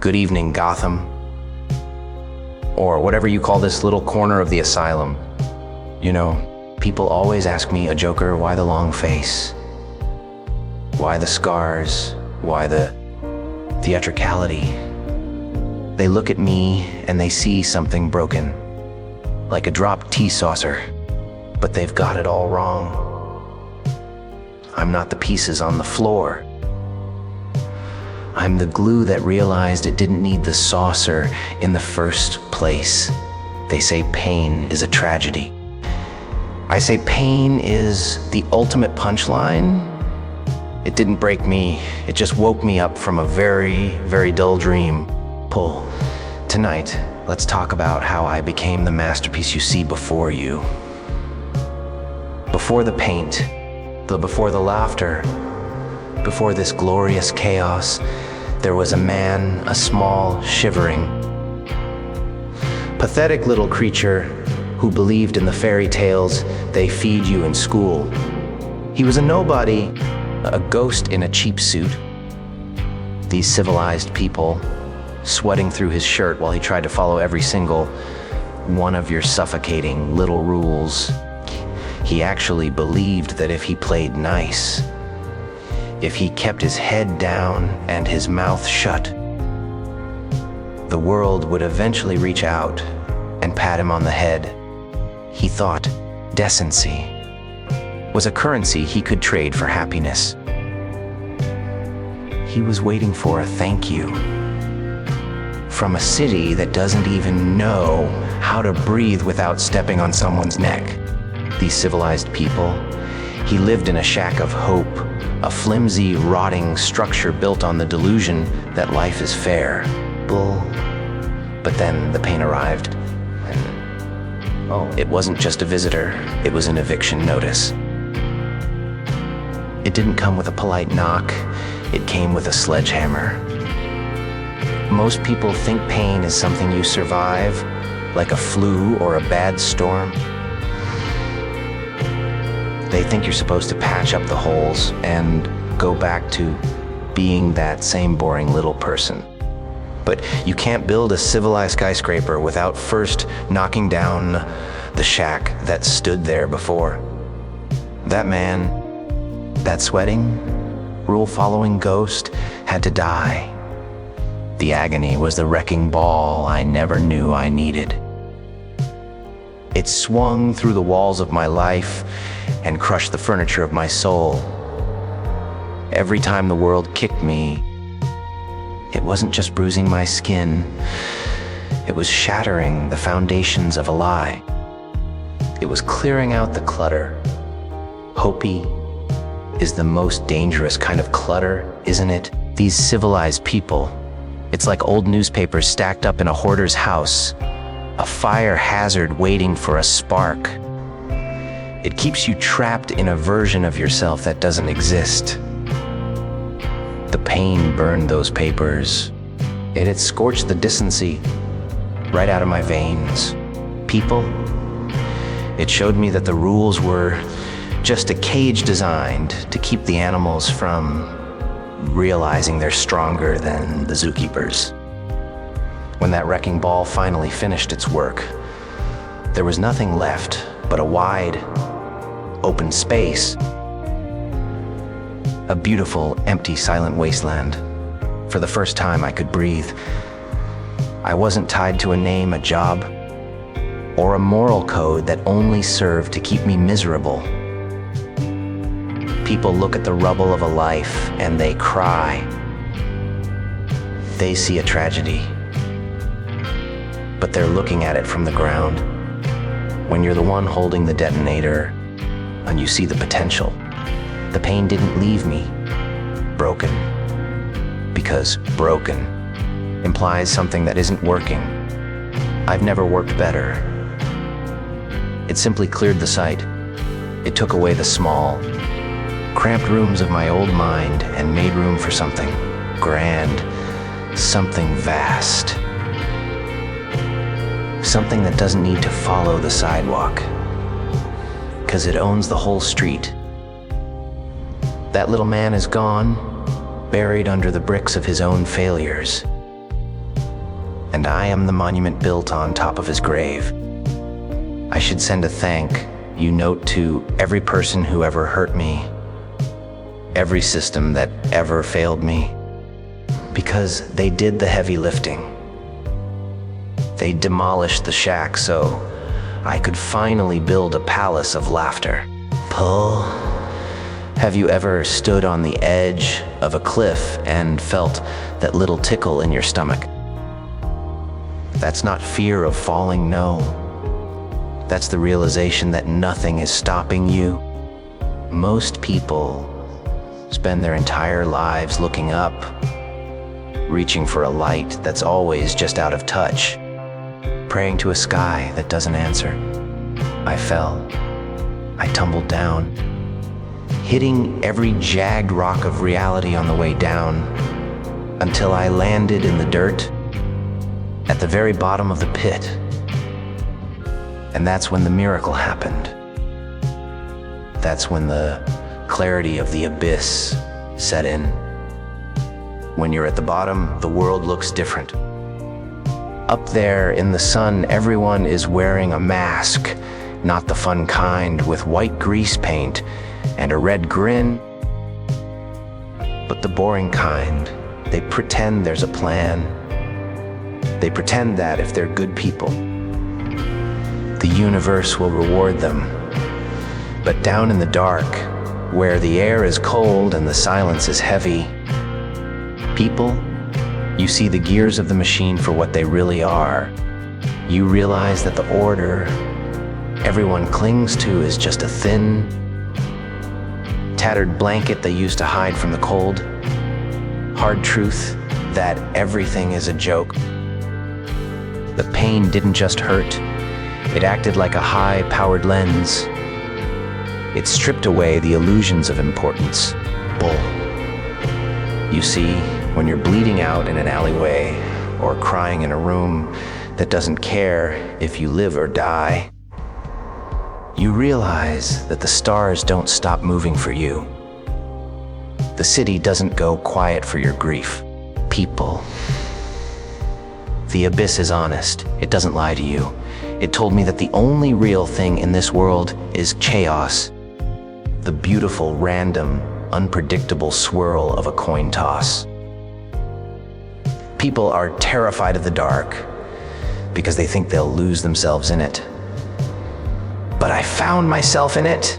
good evening, Gotham, or whatever you call this little corner of the asylum. You know, people always ask me, a Joker, why the long face? Why the scars? Why the theatricality? They look at me and they see something broken, like a dropped tea saucer, but they've got it all wrong. I'm not the pieces on the floor. I'm the glue that realized it didn't need the saucer in the first place. They say pain is a tragedy. I say pain is the ultimate punchline. It didn't break me, it just woke me up from a very, very dull dream. Pull. Tonight, let's talk about how I became the masterpiece you see before you. Before the paint, before the laughter, before this glorious chaos, there was a man, a small, shivering, pathetic little creature who believed in the fairy tales they feed you in school. He was a nobody, a ghost in a cheap suit. These civilized people, sweating through his shirt while he tried to follow every single one of your suffocating little rules. He actually believed that if he played nice, if he kept his head down and his mouth shut, the world would eventually reach out and pat him on the head. He thought decency was a currency he could trade for happiness. He was waiting for a thank you from a city that doesn't even know how to breathe without stepping on someone's neck. These civilized people, he lived in a shack of hope, a flimsy, rotting structure built on the delusion that life is fair. Bull. But then the pain arrived, and it wasn't just a visitor, it was an eviction notice. It didn't come with a polite knock, it came with a sledgehammer. Most people think pain is something you survive, like a flu or a bad storm. They think you're supposed to patch up the holes and go back to being that same boring little person. But you can't build a civilized skyscraper without first knocking down the shack that stood there before. That man, that sweating, rule-following ghost had to die. The agony was the wrecking ball I never knew I needed. It swung through the walls of my life and crushed the furniture of my soul. Every time the world kicked me, it wasn't just bruising my skin, it was shattering the foundations of a lie. It was clearing out the clutter. Hopi is the most dangerous kind of clutter, isn't it? These civilized people, it's like old newspapers stacked up in a hoarder's house, a fire hazard waiting for a spark. It keeps you trapped in a version of yourself that doesn't exist. The pain burned those papers. It had scorched the decency right out of my veins. People, it showed me that the rules were just a cage designed to keep the animals from realizing they're stronger than the zookeepers. When that wrecking ball finally finished its work, there was nothing left but a wide, open space. A beautiful, empty, silent wasteland. For the first time, I could breathe. I wasn't tied to a name, a job, or a moral code that only served to keep me miserable. People look at the rubble of a life and they cry. They see a tragedy, but they're looking at it from the ground. When you're the one holding the detonator and you see the potential, the pain didn't leave me broken, because broken implies something that isn't working. I've never worked better. It simply cleared the site. It took away the small, cramped rooms of my old mind and made room for something grand, something vast. Something that doesn't need to follow the sidewalk, because it owns the whole street. That little man is gone, buried under the bricks of his own failures. and I am the monument built on top of his grave. I should send a thank you note to every person who ever hurt me, every system that ever failed me, because they did the heavy lifting. They demolished the shack so I could finally build a palace of laughter. Pull. Have you ever stood on the edge of a cliff and felt that little tickle in your stomach? That's not fear of falling, no. That's the realization that nothing is stopping you. Most people spend their entire lives looking up, reaching for a light that's always just out of touch, praying to a sky that doesn't answer. I fell. I tumbled down, hitting every jagged rock of reality on the way down, until I landed in the dirt at the very bottom of the pit. And that's when the miracle happened. That's when the clarity of the abyss set in. When you're at the bottom, the world looks different. Up there in the sun, everyone is wearing a mask, not the fun kind with white grease paint and a red grin, but the boring kind. They pretend there's a plan. They pretend that if they're good people, the universe will reward them. But down in the dark, where the air is cold and the silence is heavy, people, you see the gears of the machine for what they really are. You realize that the order everyone clings to is just a thin, tattered blanket they use to hide from the cold. Hard truth that everything is a joke. The pain didn't just hurt. It acted like a high-powered lens. It stripped away the illusions of importance. Bull. You see, when you're bleeding out in an alleyway or crying in a room that doesn't care if you live or die, you realize that the stars don't stop moving for you. The city doesn't go quiet for your grief. People. The abyss is honest. It doesn't lie to you. It told me that the only real thing in this world is chaos. The beautiful, random, unpredictable swirl of a coin toss. People are terrified of the dark because they think they'll lose themselves in it. But I found myself in it.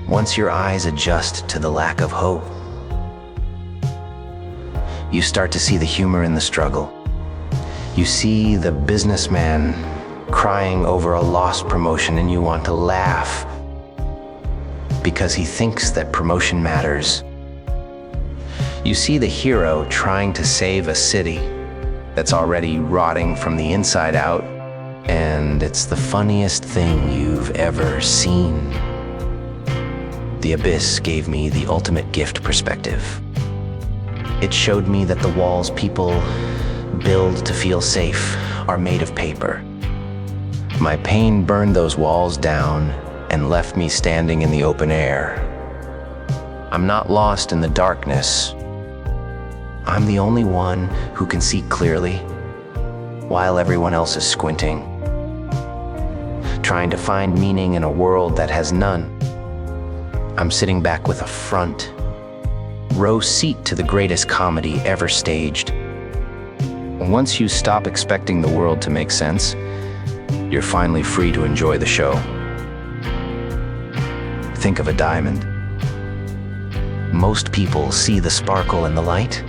Once your eyes adjust to the lack of hope, you start to see the humor in the struggle. You see the businessman crying over a lost promotion and you want to laugh because he thinks that promotion matters. You see the hero trying to save a city that's already rotting from the inside out, and it's the funniest thing you've ever seen. The abyss gave me the ultimate gift perspective. It showed me that the walls people build to feel safe are made of paper. My pain burned those walls down and left me standing in the open air. I'm not lost in the darkness. I'm the only one who can see clearly while everyone else is squinting, trying to find meaning in a world that has none. I'm sitting back with a front row seat to the greatest comedy ever staged. Once you stop expecting the world to make sense, you're finally free to enjoy the show. Think of a diamond. Most people see the sparkle and the light,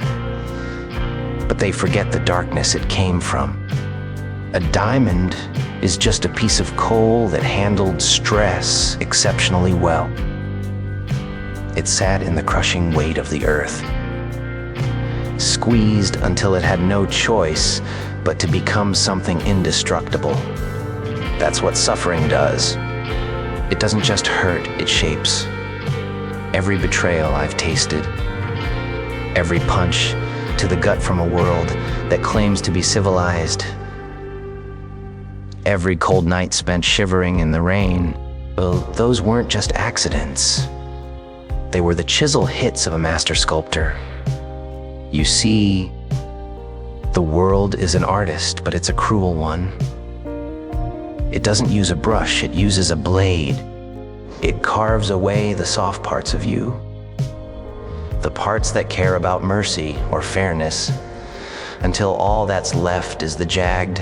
but they forget the darkness it came from. A diamond is just a piece of coal that handled stress exceptionally well. It sat in the crushing weight of the earth, squeezed until it had no choice but to become something indestructible. That's what suffering does. It doesn't just hurt, it shapes. Every betrayal I've tasted, every punch to the gut from a world that claims to be civilized, every cold night spent shivering in the rain, well, those weren't just accidents. They were the chisel hits of a master sculptor. You see, The world is an artist, but it's a cruel one. It doesn't use a brush, it uses a blade. It carves away the soft parts of you, the parts that care about mercy or fairness, until all that's left is the jagged,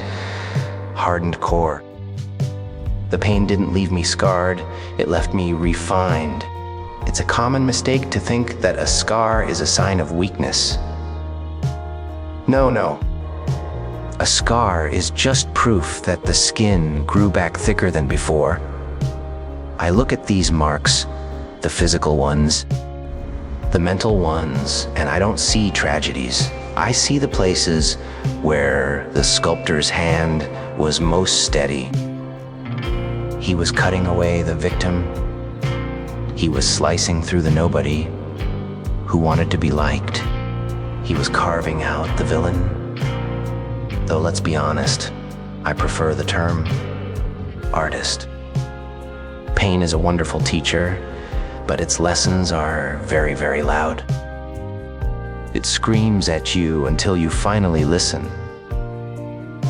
hardened core. The pain didn't leave me scarred, it left me refined. It's a common mistake to think that a scar is a sign of weakness. No. A scar is just proof that the skin grew back thicker than before. I look at these marks, the physical ones, the mental ones, and I don't see tragedies. I see the places where the sculptor's hand was most steady. He was cutting away the victim. He was slicing through the nobody who wanted to be liked. He was carving out the villain. Though let's be honest, I prefer the term artist. Pain is a wonderful teacher, but its lessons are very, very loud. It screams at you until you finally listen.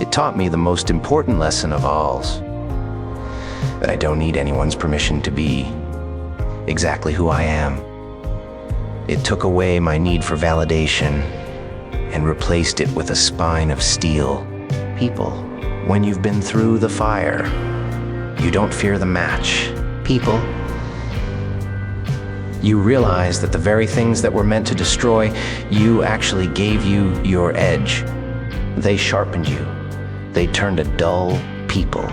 It taught me the most important lesson of all, that I don't need anyone's permission to be exactly who I am. It took away my need for validation and replaced it with a spine of steel. People, when you've been through the fire, you don't fear the match. People, you realize that the very things that were meant to destroy you actually gave you your edge. They sharpened you. They turned a dull people,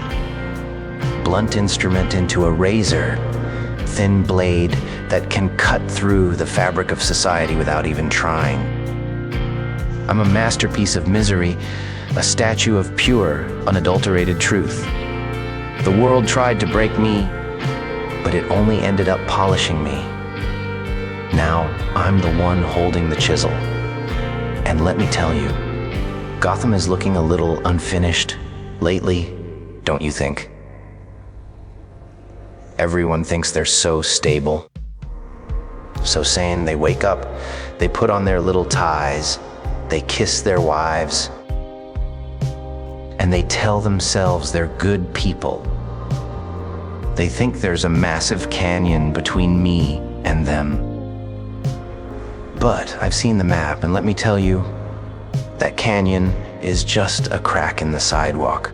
blunt instrument into a razor, thin blade that can cut through the fabric of society without even trying. I'm a masterpiece of misery, a statue of pure, unadulterated truth. The world tried to break me, but it only ended up polishing me. Now, I'm the one holding the chisel. And let me tell you, Gotham is looking a little unfinished lately, don't you think? Everyone thinks they're so stable, so sane. They wake up, they put on their little ties, they kiss their wives, and they tell themselves they're good people. They think there's a massive canyon between me and them. But I've seen the map, and let me tell you, that canyon is just a crack in the sidewalk.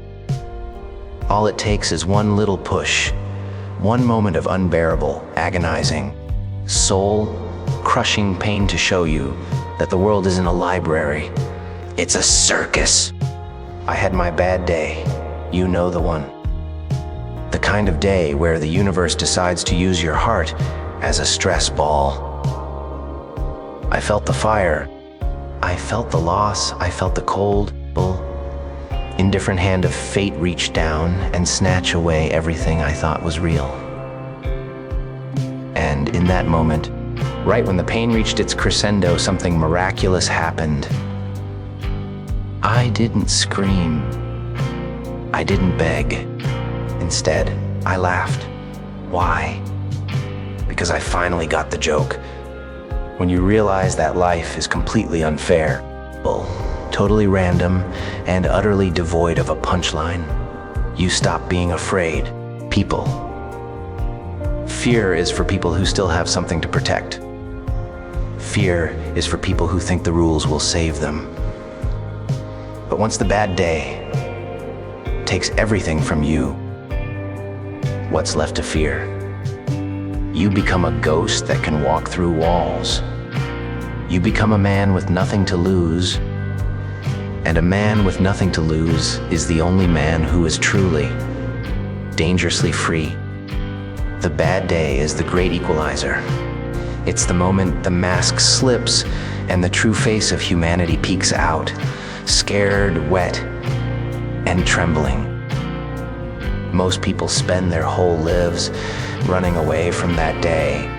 All it takes is one little push, one moment of unbearable, agonizing, soul-crushing pain to show you that the world isn't a library, it's a circus. I had my bad day, you know the one. The kind of day where the universe decides to use your heart as a stress ball. I felt the fire, I felt the loss, I felt the cold, indifferent hand of fate reach down and snatch away everything I thought was real. And in that moment, right when the pain reached its crescendo, something miraculous happened. I didn't scream. I didn't beg. Instead, I laughed. Why? Because I finally got the joke. When you realize that life is completely unfair, totally random, and utterly devoid of a punchline, you stop being afraid. People. Fear is for people who still have something to protect. Fear is for people who think the rules will save them. But once the bad day takes everything from you, what's left to fear? You become a ghost that can walk through walls. You become a man with nothing to lose. And a man with nothing to lose is the only man who is truly, dangerously free. The bad day is the great equalizer. It's the moment the mask slips and the true face of humanity peeks out, scared, wet, and trembling. Most people spend their whole lives running away from that day,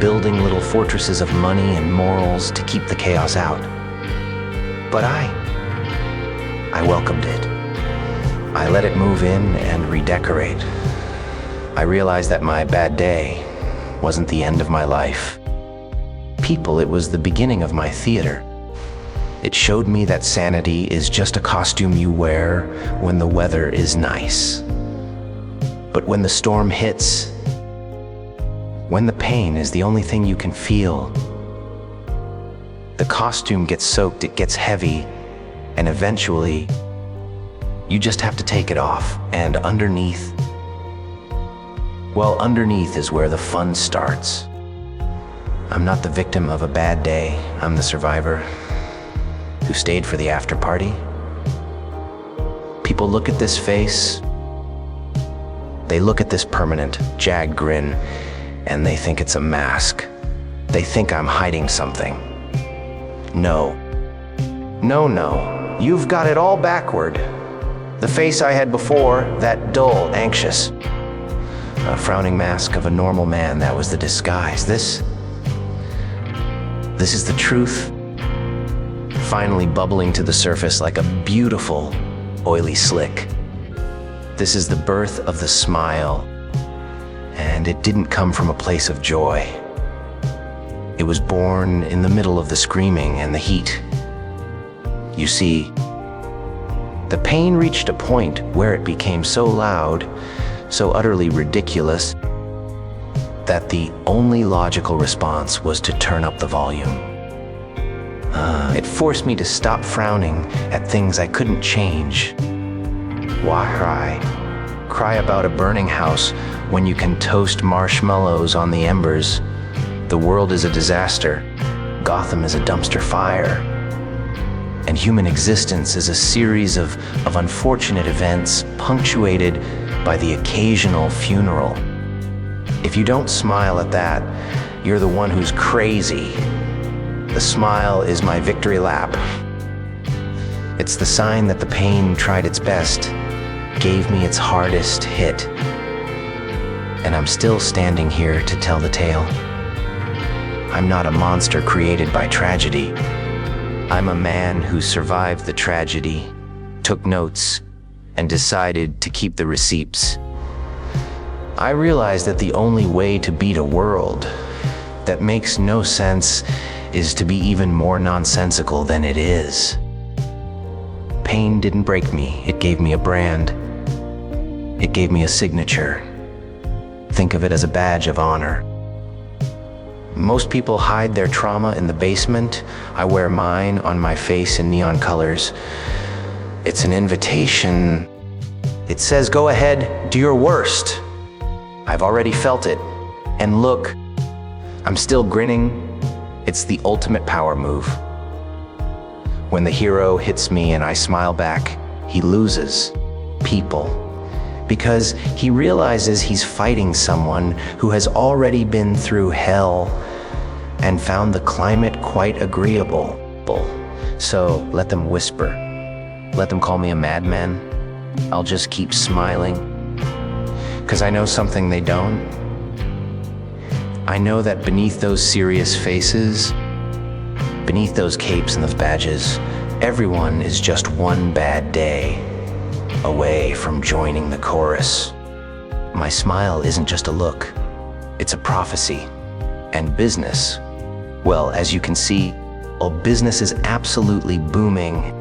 building little fortresses of money and morals to keep the chaos out. But I welcomed it. I let it move in and redecorate. I realized that my bad day wasn't the end of my life. People, it was the beginning of my theater. It showed me that sanity is just a costume you wear when the weather is nice. But when the storm hits, when the pain is the only thing you can feel, the costume gets soaked, it gets heavy, and eventually, you just have to take it off. And underneath, well, underneath is where the fun starts. I'm not the victim of a bad day. I'm the survivor who stayed for the after party. People look at this face, they look at this permanent, jagged grin, and they think it's a mask. They think I'm hiding something. No. No, no. You've got it all backward. The face I had before, that dull, anxious, a frowning mask of a normal man, that was the disguise. This is the truth, finally bubbling to the surface like a beautiful, oily slick. This is the birth of the smile, and it didn't come from a place of joy. It was born in the middle of the screaming and the heat. You see, the pain reached a point where it became so loud, so utterly ridiculous, that the only logical response was to turn up the volume. It forced me to stop frowning at things I couldn't change. Why cry? Cry about a burning house when you can toast marshmallows on the embers. The world is a disaster. Gotham is a dumpster fire. And human existence is a series of unfortunate events punctuated by the occasional funeral. If you don't smile at that, you're the one who's crazy. The smile is my victory lap. It's the sign that the pain tried its best, gave me its hardest hit. And I'm still standing here to tell the tale. I'm not a monster created by tragedy. I'm a man who survived the tragedy, took notes, and decided to keep the receipts. I realized that the only way to beat a world that makes no sense is to be even more nonsensical than it is. Pain didn't break me, it gave me a brand. It gave me a signature. Think of it as a badge of honor. Most people hide their trauma in the basement. I wear mine on my face in neon colors. It's an invitation. It says, go ahead, do your worst. I've already felt it. And look, I'm still grinning. It's the ultimate power move. When the hero hits me and I smile back, he loses people. Because he realizes he's fighting someone who has already been through hell and found the climate quite agreeable. So let them whisper. Let them call me a madman. I'll just keep smiling. 'Cause I know something they don't. I know that beneath those serious faces, beneath those capes and those badges, everyone is just one bad day away from joining the chorus. My smile isn't just a look, it's a prophecy. And business, well, as you can see, business is absolutely booming.